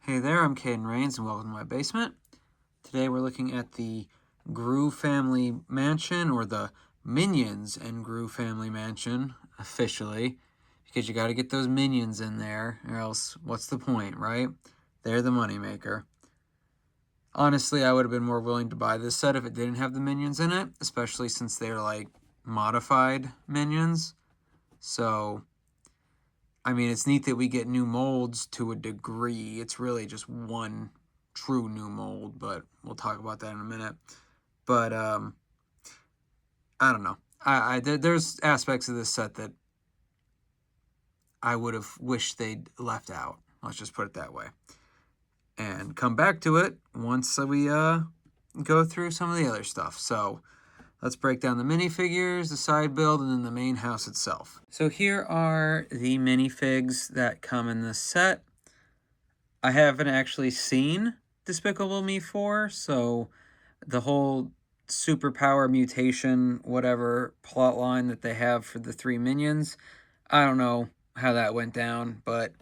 Hey there, I'm Caden Rains and welcome to my basement. Today we're looking at the Gru family mansion, or the Minions and Gru family mansion, officially, because you got to get those minions in there, or else what's the point, right? They're the moneymaker. Honestly, I would have been more willing to buy this set if it didn't have the minions in it, especially since they're like modified minions. So I mean, it's neat that we get new molds to a degree. It's really just one true new mold, but we'll talk about that in a minute. But I don't know. There's aspects of this set that I would have wished they'd left out. Let's just put it that way. And come back to it once we go through some of the other stuff. So let's break down the minifigures, the side build, and then the main house itself. So here are the minifigs that come in this set. I haven't actually seen Despicable Me 4, so the whole superpower mutation, whatever plot line that they have for the three minions, I don't know how that went down, but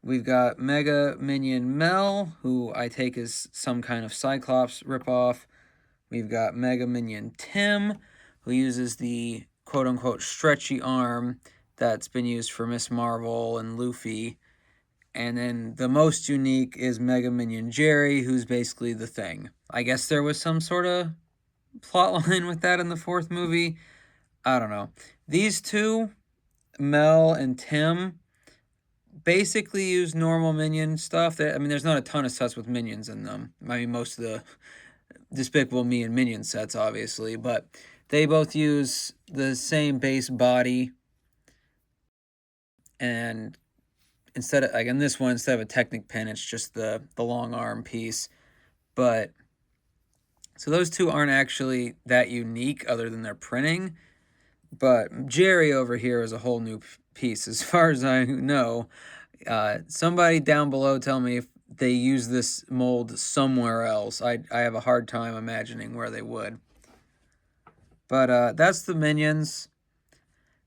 we've got Mega Minion Mel, who I take as some kind of Cyclops ripoff. We've got Mega Minion Tim, who uses the quote-unquote stretchy arm that's been used for Miss Marvel and Luffy. And then the most unique is Mega Minion Jerry, who's basically the Thing. I guess there was some sort of plot line with that in the fourth movie. I don't know. These two, Mel and Tim, basically use normal minion stuff. I mean, there's not a ton of sets with minions in them. I mean, most of the Despicable Me and Minion sets, obviously, but they both use the same base body. And instead of, like in this one, instead of a Technic pin, it's just the long arm piece. But so those two aren't actually that unique other than their printing. But Jerry over here is a whole new piece as far as I know. Somebody down below tell me if they use this mold somewhere else. I have a hard time imagining where they would. But that's the minions.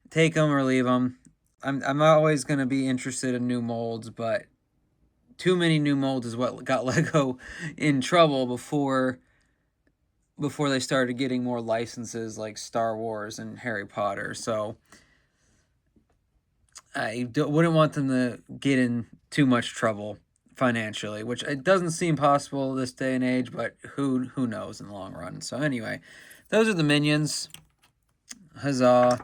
Take them or leave them. I'm always going to be interested in new molds, but too many new molds is what got Lego in trouble before they started getting more licenses like Star Wars and Harry Potter. So I wouldn't want them to get in too much trouble financially, which it doesn't seem possible this day and age, but who knows in the long run. So anyway, those are the minions. Huzzah.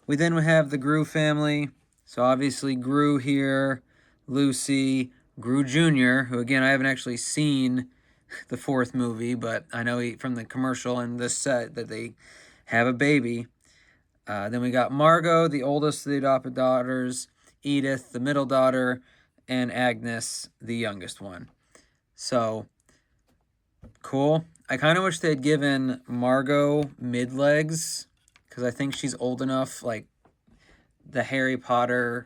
We then have the Gru family. So obviously Gru here, Lucy, Gru Jr., who again I haven't actually seen the fourth movie, but I know from the commercial and this set that they have a baby. Then we got Margot, the oldest of the adopted daughters, Edith, the middle daughter, and Agnes, the youngest one. So, cool. I kind of wish they'd given Margot mid-legs, because I think she's old enough, like the Harry Potter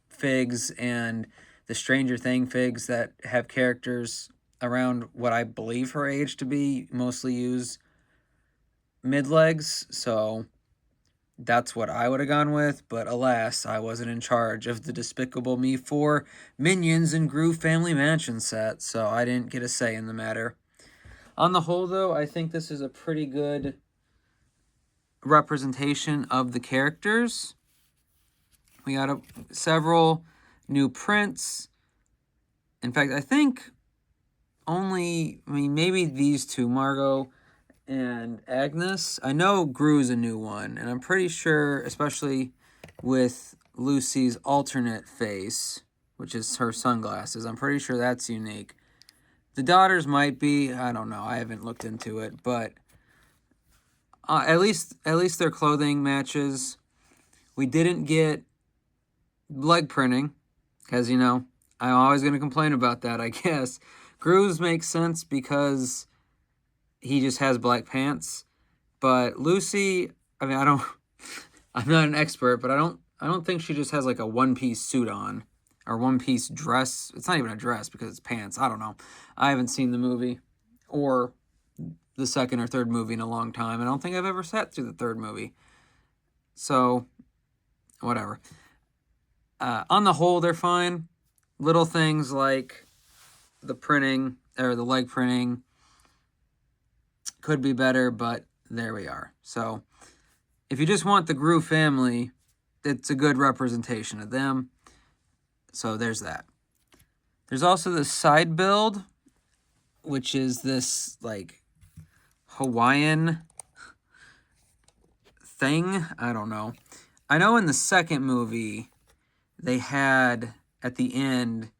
figs and the Stranger Thing figs that have characters around what I believe her age to be mostly use mid-legs, so that's what I would have gone with, but alas, I wasn't in charge of the Despicable Me 4 Minions and Gru Family Mansion set, so I didn't get a say in the matter. On the whole, though, I think this is a pretty good representation of the characters. We got several new prints. In fact, I think maybe these two, Margot and Agnes. I know Gru's a new one, and I'm pretty sure, especially with Lucy's alternate face, which is her sunglasses, I'm pretty sure that's unique. The daughters might be, I don't know, I haven't looked into it, but at least their clothing matches. We didn't get leg printing, because, you know, I'm always going to complain about that, I guess. Gru's makes sense because he just has black pants. But Lucy, I mean, I'm not an expert, but I don't think she just has like a one-piece suit on or one-piece dress. It's not even a dress because it's pants. I don't know. I haven't seen the movie or the second or third movie in a long time. I don't think I've ever sat through the third movie. So, whatever. On the whole, they're fine. little things like the printing or the leg printing could be better, but there we are. So if you just want the Gru family, it's a good representation of them. So there's that. There's also the side build, which is this like Hawaiian thing. I don't know. I know in the second movie, they had at the end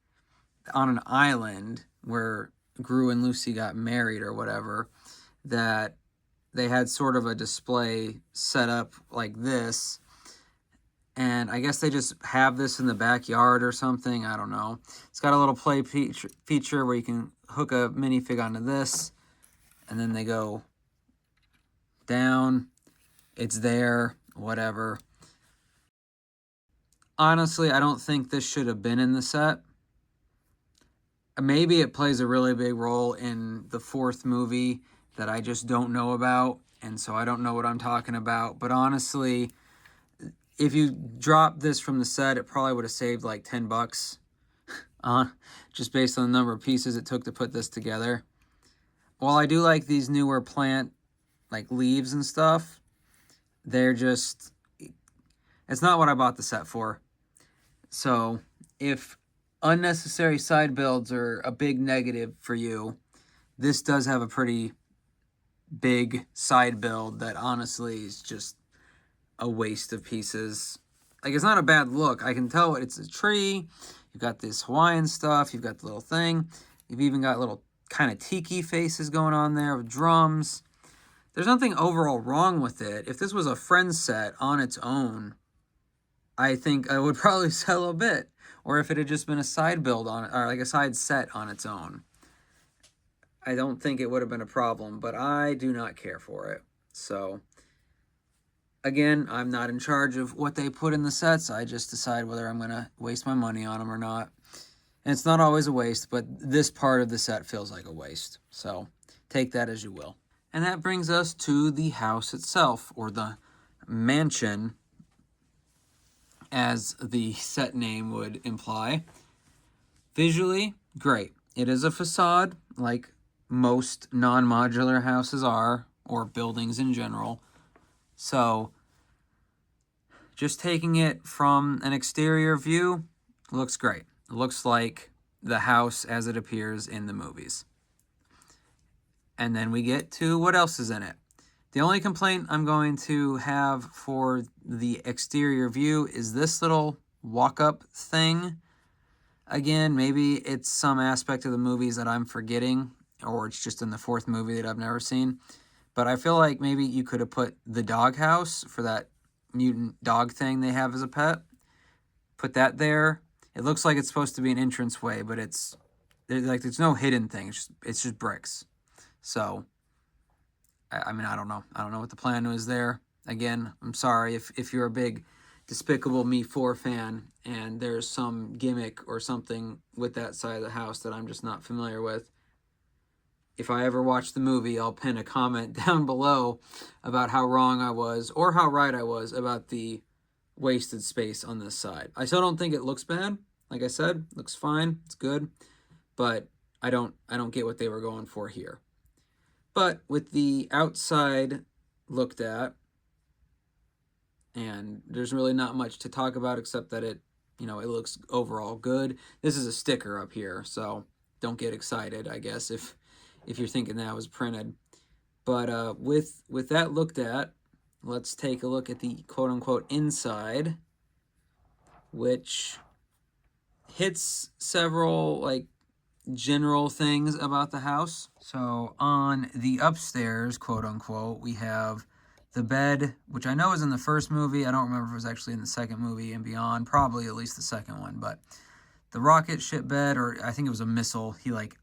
on an island where Gru and Lucy got married or whatever, that they had sort of a display set up like this. And I guess they just have this in the backyard or something. I don't know. It's got a little play feature where you can hook a minifig onto this, and then they go down. It's there, whatever. Honestly, I don't think this should have been in the set. Maybe it plays a really big role in the fourth movie that I just don't know about, and so I don't know what I'm talking about. But honestly, if you dropped this from the set, it probably would have saved like $10, just based on the number of pieces it took to put this together. While I do like these newer plant, like leaves and stuff, they're just, it's not what I bought the set for. So if unnecessary side builds are a big negative for you, this does have a pretty big side build that honestly is just a waste of pieces. Like, it's not a bad look. I can tell it's a tree. You've got this Hawaiian stuff. You've got the little thing. You've even got little kind of tiki faces going on there with drums. There's nothing overall wrong with it. If this was a Friends set on its own, I think I would probably sell a bit. Or if it had just been a side build on it, or like a side set on its own, I don't think it would have been a problem, but I do not care for it. So again, I'm not in charge of what they put in the sets. I just decide whether I'm going to waste my money on them or not. And it's not always a waste, but this part of the set feels like a waste. So take that as you will. And that brings us to the house itself, or the mansion, as the set name would imply. Visually, great. It is a facade, like most non-modular houses are, or buildings in general. So just taking it from an exterior view, looks great. It looks like the house as it appears in the movies. And then we get to what else is in it. The only complaint I'm going to have for the exterior view is this little walk-up thing. Again, maybe it's some aspect of the movies that I'm forgetting, or it's just in the fourth movie that I've never seen. But I feel like maybe you could have put the doghouse for that mutant dog thing they have as a pet. Put that there. It looks like it's supposed to be an entranceway, but there's no hidden thing. It's just bricks. So, I mean, I don't know. I don't know what the plan was there. Again, I'm sorry if you're a big Despicable Me 4 fan and there's some gimmick or something with that side of the house that I'm just not familiar with. If I ever watch the movie, I'll pin a comment down below about how wrong I was or how right I was about the wasted space on this side. I still don't think it looks bad. Like I said, looks fine. It's good. But I don't get what they were going for here. But with the outside looked at, and there's really not much to talk about except that it looks overall good. This is a sticker up here, so don't get excited, I guess, if you're thinking that was printed. But with that looked at, let's take a look at the quote-unquote inside, which hits several, like, general things about the house. So on the upstairs, quote-unquote, we have the bed, which I know is in the first movie. I don't remember if it was actually in the second movie and beyond. Probably at least the second one. But the rocket ship bed, or I think it was a missile, he like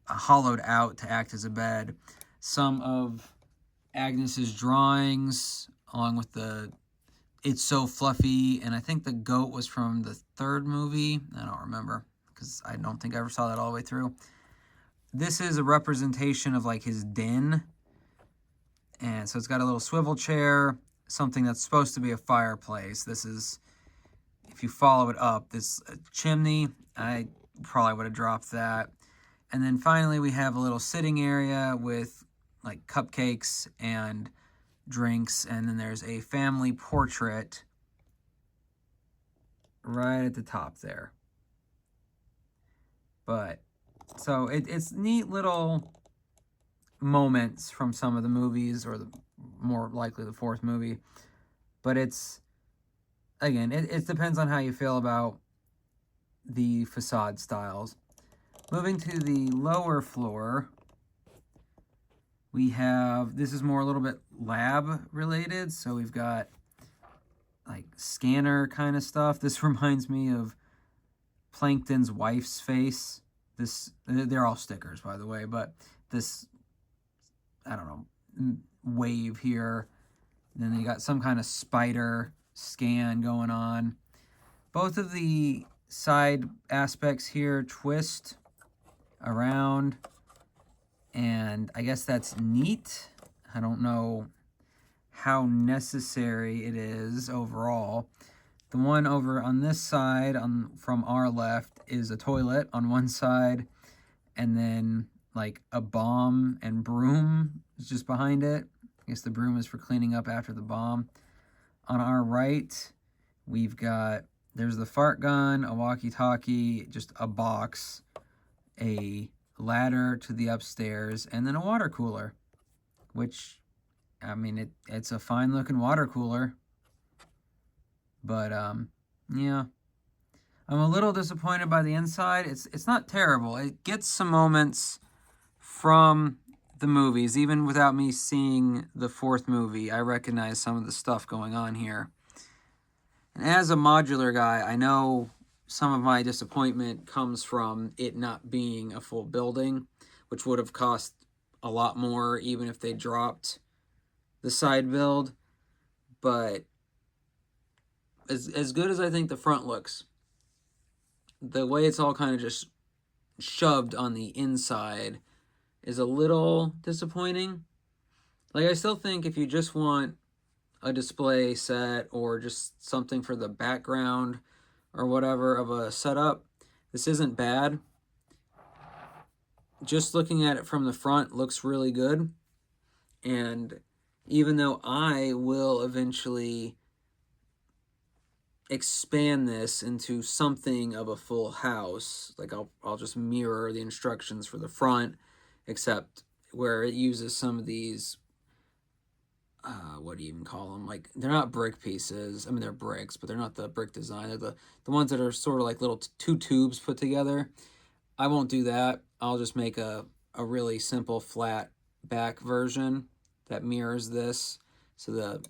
hollowed out to act as a bed. Some of Agnes's drawings, along with the It's So Fluffy, and I think the goat was from the third movie. I don't remember, because I don't think I ever saw that all the way through. This is a representation of like his den. And so it's got a little swivel chair, something that's supposed to be a fireplace. This is, if you follow it up, this chimney, I probably would have dropped that. And then finally we have a little sitting area with like cupcakes and drinks, and then there's a family portrait right at the top there. But so it's neat little moments from some of the movies, or more likely the fourth movie. But it's, again, it depends on how you feel about the facade styles. Moving to the lower floor, we have, this is more a little bit lab related. So we've got like scanner kind of stuff. This reminds me of Plankton's wife's face. They're all stickers, by the way, but this, I don't know, wave here. And then you got some kind of spider scan going on. Both of the side aspects here twist around, and I guess that's neat. I don't know how necessary it is overall. The one over on this side, from our left, is a toilet on one side, and then like a bomb and broom is just behind it. I guess the broom is for cleaning up after the bomb. On our right, we've got, there's the fart gun, a walkie-talkie, just a box, a ladder to the upstairs, and then a water cooler, which, I mean, it's a fine-looking water cooler. But, yeah. I'm a little disappointed by the inside. It's not terrible. It gets some moments from the movies. Even without me seeing the fourth movie, I recognize some of the stuff going on here. And as a modular guy, I know some of my disappointment comes from it not being a full building, which would have cost a lot more even if they dropped the side build. But as good as I think the front looks, the way it's all kind of just shoved on the inside is a little disappointing. Like, I still think if you just want a display set or just something for the background or whatever of a setup, this isn't bad. Just looking at it from the front looks really good. And even though I will eventually expand this into something of a full house, like I'll just mirror the instructions for the front, except where it uses some of these, what do you even call them? Like, they're not brick pieces. I mean, they're bricks, but they're not the brick design. They're the ones that are sort of like little two tubes put together. I won't do that. I'll just make a really simple flat back version that mirrors this, so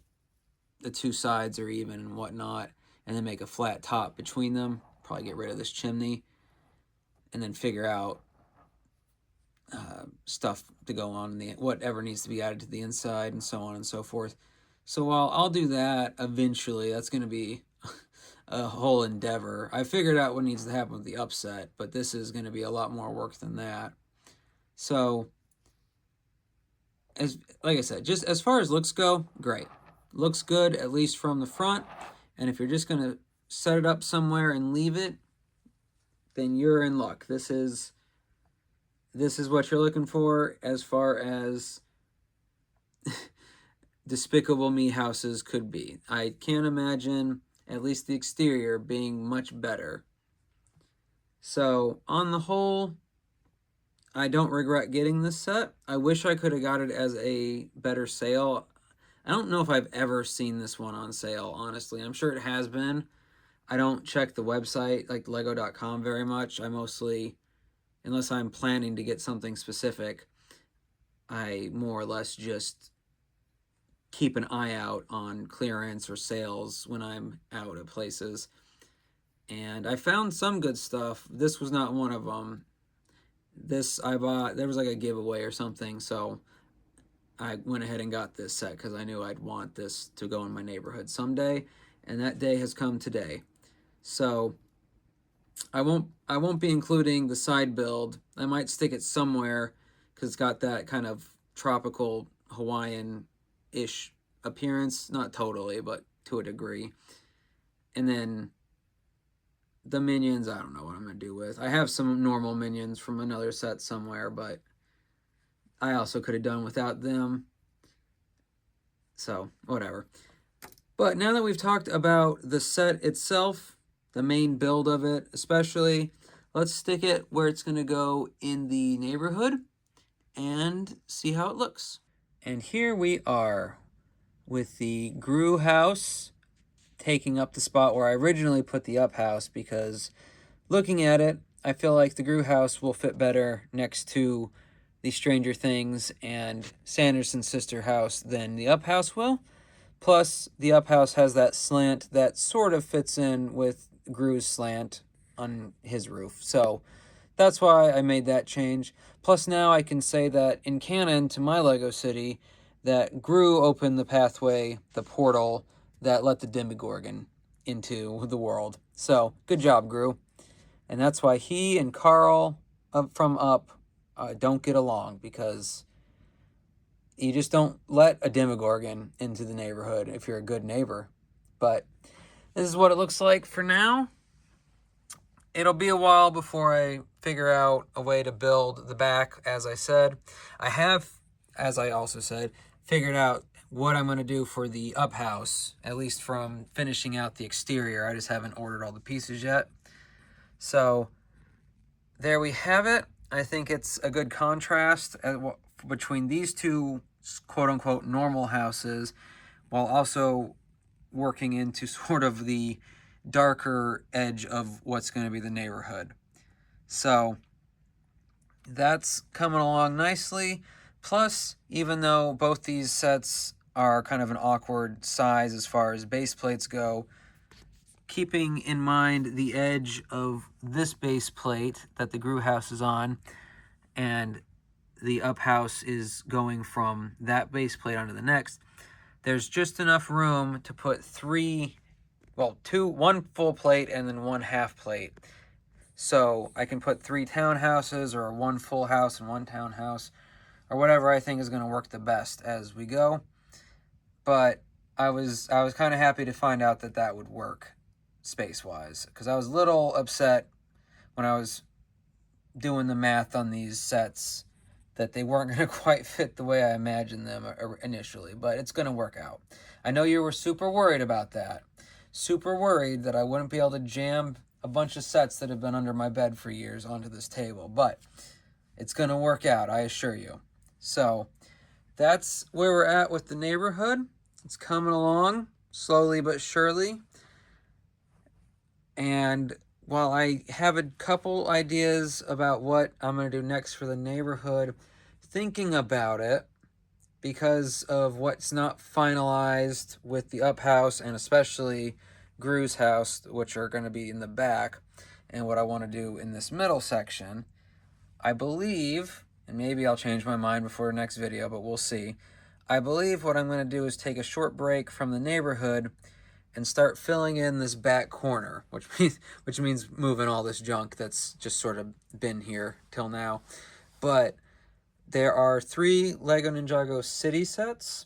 the two sides are even and whatnot, and then make a flat top between them. Probably get rid of this chimney, and then figure out stuff to go on in the, whatever needs to be added to the inside, and so on and so forth. So while I'll do that eventually, that's going to be a whole endeavor. I figured out what needs to happen with the upset, but this is going to be a lot more work than that. So, like I said, just as far as looks go, great. Looks good, at least from the front. And if you're just going to set it up somewhere and leave it, then you're in luck. This is what you're looking for as far as Despicable Me houses could be. I can't imagine, at least the exterior, being much better. So, on the whole, I don't regret getting this set. I wish I could have got it as a better sale. I don't know if I've ever seen this one on sale, honestly. I'm sure it has been. I don't check the website, like Lego.com, very much. I mostly, unless I'm planning to get something specific, I more or less just keep an eye out on clearance or sales when I'm out at places. And I found some good stuff. This was not one of them. This I bought, there was like a giveaway or something, so I went ahead and got this set because I knew I'd want this to go in my neighborhood someday, and that day has come today. So I won't be including the side build. I might stick it somewhere because it's got that kind of tropical Hawaiian-ish appearance. Not totally, but to a degree. And then the minions, I don't know what I'm going to do with. I have some normal minions from another set somewhere, but I also could have done without them. So, whatever. But now that we've talked about the set itself, the main build of it especially, let's stick it where it's going to go in the neighborhood and see how it looks. And here we are with the Gru house taking up the spot where I originally put the up house, because looking at it, I feel like the Gru house will fit better next to the Stranger Things and Sanderson's sister house than the up house will. Plus, the up house has that slant that sort of fits in with Gru's slant on his roof. So that's why I made that change. Plus, now I can say that in canon to my Lego City, that Gru opened the pathway, the portal, that let the Demogorgon into the world. So, good job, Gru. And that's why he and Carl from Up don't get along, because you just don't let a Demogorgon into the neighborhood if you're a good neighbor. But this is what it looks like for now. It'll be a while before I figure out a way to build the back, as I said. I have, as I also said, figured out what I'm going to do for the up house, at least from finishing out the exterior. I just haven't ordered all the pieces yet. So there we have it. I think it's a good contrast between these two quote-unquote normal houses, while also working into sort of the darker edge of what's going to be the neighborhood. So that's coming along nicely. Plus, even though both these sets are kind of an awkward size as far as base plates go, keeping in mind the edge of this base plate that the Gru house is on, and the up house is going from that base plate onto the next, there's just enough room to put one full plate and then one half plate. So I can put 3 townhouses, or one full house and one townhouse, or whatever I think is going to work the best as we go. But I was kind of happy to find out that that would work space-wise, because I was a little upset when I was doing the math on these sets that they weren't going to quite fit the way I imagined them initially, but it's going to work out. I know you were super worried about that. Super worried that I wouldn't be able to jam a bunch of sets that have been under my bed for years onto this table, but it's going to work out, I assure you. So that's where we're at with the neighborhood. It's coming along slowly but surely. And while I have a couple ideas about what I'm going to do next for the neighborhood, thinking about it, because of what's not finalized with the up house and especially Gru's house, which are going to be in the back, and what I want to do in this middle section, I believe, and maybe I'll change my mind before the next video, but we'll see. I believe what I'm going to do is take a short break from the neighborhood and start filling in this back corner, which means moving all this junk that's just sort of been here till now. But there are 3 Lego Ninjago City sets.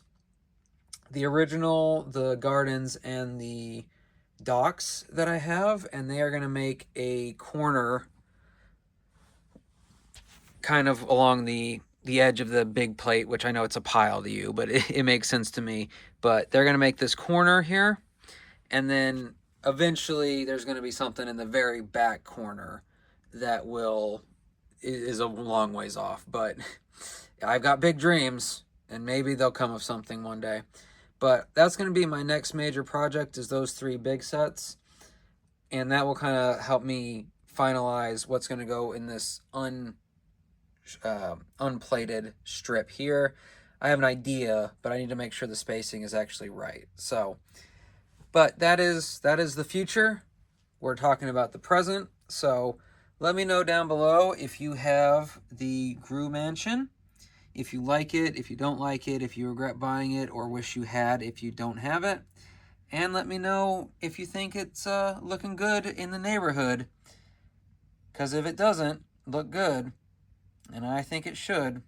The original, the gardens, and the docks that I have, and they are going to make a corner kind of along the edge of the big plate, which I know it's a pile to you, but it makes sense to me. But they're going to make this corner here, and then eventually there's going to be something in the very back corner that is a long ways off. But I've got big dreams, and maybe they'll come of something one day. But that's going to be my next major project, is those 3 big sets. And that will kind of help me finalize what's going to go in this unplated strip here. I have an idea, but I need to make sure the spacing is actually right. So, but that is the future. We're talking about the present. So let me know down below if you have the Gru Mansion, if you like it, if you don't like it, if you regret buying it, or wish you had if you don't have it. And let me know if you think it's looking good in the neighborhood. Because if it doesn't look good, and I think it should,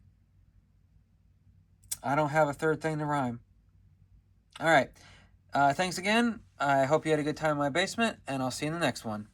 I don't have a third thing to rhyme. All right. Thanks again. I hope you had a good time in my basement, and I'll see you in the next one.